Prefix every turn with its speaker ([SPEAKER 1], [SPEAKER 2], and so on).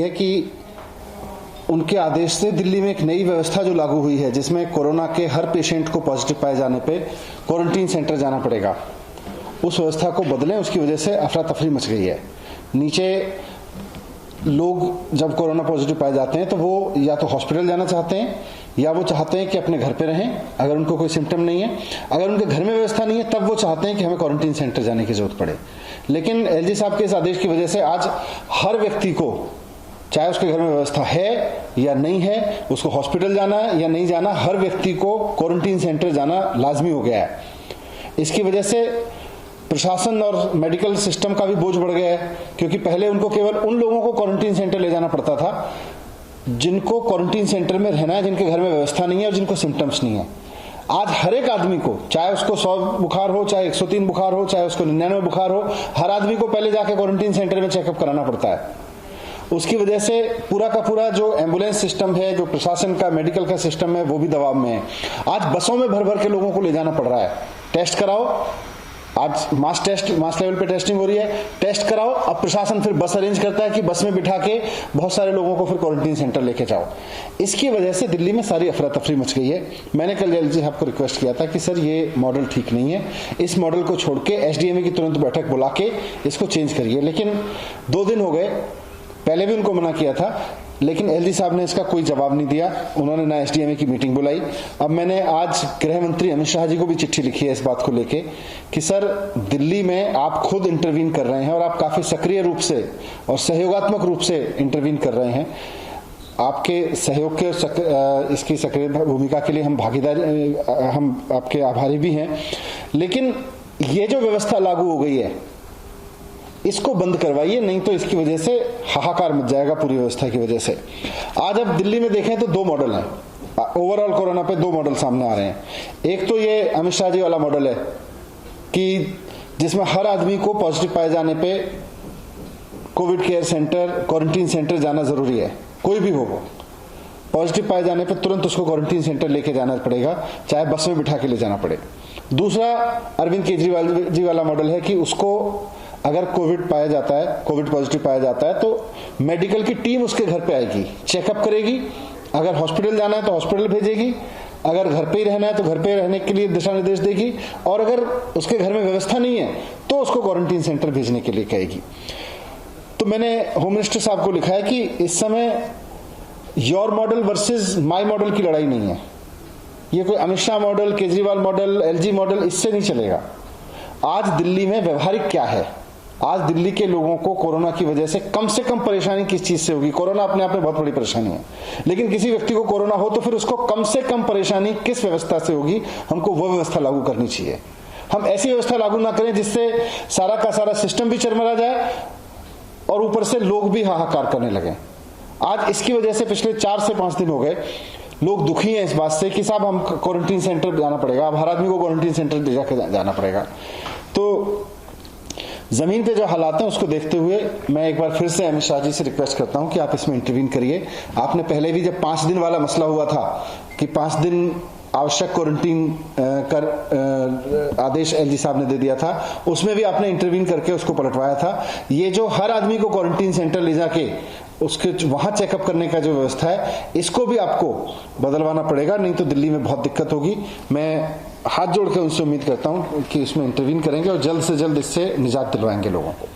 [SPEAKER 1] है कि उनके आदेश से दिल्ली में एक नई व्यवस्था जो लागू हुई है, जिसमें कोरोना के हर पेशेंट को पॉजिटिव पाए जाने पे क्वारंटीन सेंटर जाना पड़ेगा, उस व्यवस्था को बदलें। उसकी वजह से अफरा तफरी मच गई है। नीचे लोग जब कोरोना पॉजिटिव पाए जाते हैं तो वो या तो हॉस्पिटल जाना चाहते हैं या वो चाहते हैं कि अपने घर पे रहें अगर उनको कोई सिम्टम नहीं है। अगर उनके घर में व्यवस्था नहीं है तब वो चाहते हैं कि हमें क्वारंटीन सेंटर जाने की जरूरत पड़े। लेकिन एलजी साहब के इस आदेश की वजह से आज हर व्यक्ति को, चाहे उसके घर में व्यवस्था है या नहीं है, उसको हॉस्पिटल जाना है या नहीं जाना, हर व्यक्ति को क्वारंटीन सेंटर जाना लाजमी हो गया है। इसकी वजह से प्रशासन और मेडिकल सिस्टम का भी बोझ बढ़ गया है, क्योंकि पहले उनको केवल उन लोगों को क्वारंटीन सेंटर ले जाना पड़ता था जिनको क्वारंटीन सेंटर में रहना है, जिनके घर में व्यवस्था नहीं है और जिनको सिम्टम्स नहीं है। आज हर एक आदमी को, चाहे उसको 100 बुखार हो, चाहे 103 बुखार हो, चाहे उसको 99 बुखार हो, हर आदमी को पहले जाके क्वारंटीन सेंटर में चेकअप कराना पड़ता है। उसकी वजह से पूरा का पूरा जो एम्बुलेंस सिस्टम है, जो प्रशासन का मेडिकल का सिस्टम है, वो भी दबाव में है। आज बसों में भर भर के लोगों को ले जाना पड़ रहा है। टेस्ट कराओ, आज मास लेवल पे टेस्टिंग हो रही है, टेस्ट कराओ। अब प्रशासन फिर बस अरेंज करता है कि बस में बिठा के बहुत सारे लोगों को फिर क्वारंटीन सेंटर लेके जाओ। इसकी वजह से दिल्ली में सारी अफरा तफरी मच गई है। मैंने कल एलजी साहब को रिक्वेस्ट किया था कि सर ये मॉडल ठीक नहीं है, इस मॉडल को छोड़ के एसडीएमए की तुरंत बैठक बुला के इसको चेंज करिए। लेकिन 2 दिन हो गए, पहले भी उनको मना किया था, लेकिन एलजी साहब ने इसका कोई जवाब नहीं दिया। उन्होंने ना एसडीएमए की मीटिंग बुलाई। अब मैंने आज गृह मंत्री अमित शाह जी को भी चिट्ठी लिखी है इस बात को लेके कि सर दिल्ली में आप खुद इंटरवीन कर रहे हैं और आप काफी सक्रिय रूप से और सहयोगात्मक रूप से इंटरवीन कर रहे हैं। आपके सहयोग के इसकी सक्रिय भूमिका के लिए हम आपके आभारी भी हैं। लेकिन ये जो व्यवस्था लागू हो गई है इसको बंद करवाइए, नहीं तो इसकी वजह से हाहाकार मच जाएगा पूरी व्यवस्था की वजह से। आज अब दिल्ली में देखें तो 2 मॉडल हैं ओवरऑल कोरोना पे, 2 मॉडल सामने आ रहे हैं। एक तो ये अमित शाह जी वाला मॉडल है कि जिसमें हर आदमी को पॉजिटिव पाए जाने पे Covid care centre, quarantine centre जाना जरूरी है। कोई भी हो, पॉजिटिव पाए जाने पे तुरंत उसको क्वारंटीन सेंटर लेके जाना पड़ेगा, चाहे बस में बिठा के ले जाना पड़े। दूसरा अरविंद केजरीवाल जी वाला मॉडल है कि उसको अगर कोविड पाया जाता है, कोविड पॉजिटिव पाया जाता है तो मेडिकल की टीम उसके घर पे आएगी, चेकअप करेगी। अगर हॉस्पिटल जाना है तो हॉस्पिटल भेजेगी, अगर घर पे ही रहना है तो घर पे रहने के लिए दिशा निर्देश देगी, और अगर उसके घर में व्यवस्था नहीं है तो उसको क्वारंटीन सेंटर भेजने के लिए कहेगी। तो मैंने होम मिनिस्टर साहब को लिखा है कि इस समय your model versus my model की लड़ाई नहीं है। ये कोई Amit Shah model, Kejriwal model, LG model, इससे नहीं चलेगा। आज दिल्ली में व्यवहारिक क्या है? आज दिल्ली के लोगों को कोरोना की वजह से कम परेशानी किस चीज से होगी? कोरोना अपने आप में बहुत बड़ी परेशानी है, लेकिन किसी व्यक्ति को कोरोना हो तो फिर उसको कम से कम परेशानी किस व्यवस्था से होगी? हमको वो व्यवस्था लागू करनी चाहिए। हम ऐसी व्यवस्था लागू ना करें जिससे सारा का सारा सिस्टम भी चरमरा जाए और ऊपर से लोग भी हाहाकार करने लगे। आज इसकी वजह से पिछले 4 से 5 दिन हो गए लोग दुखी हैं इस बात से कि साहब हम क्वारंटीन सेंटर जाना पड़ेगा, अब हर आदमी को क्वारंटीन सेंटर ले जाकर जाना पड़ेगा। तो जमीन पे जो हालात हैं उसको देखते हुए मैं एक बार फिर से अमित शाह जी से रिक्वेस्ट करता हूं कि आप इसमें इंटरवीन करिए। आपने पहले भी जब 5 दिन वाला मसला हुआ था कि 5 दिन आवश्यक क्वारंटीन कर आदेश एलजी साहब ने दे दिया था, उसमें भी आपने इंटरवीन करके उसको पलटवाया था। ये जो हर आदमी को क्वारंटीन सेंटर ले जाके उसके वहां चेकअप करने का जो व्यवस्था है, इसको भी आपको बदलवाना पड़ेगा, नहीं तो दिल्ली में बहुत दिक्कत होगी। मैं हाथ जोड़ के उनसे उम्मीद करता हूं कि इसमें इंटरवीन करेंगे और जल्द से जल्द इससे निजात दिलवाएंगे लोगों को।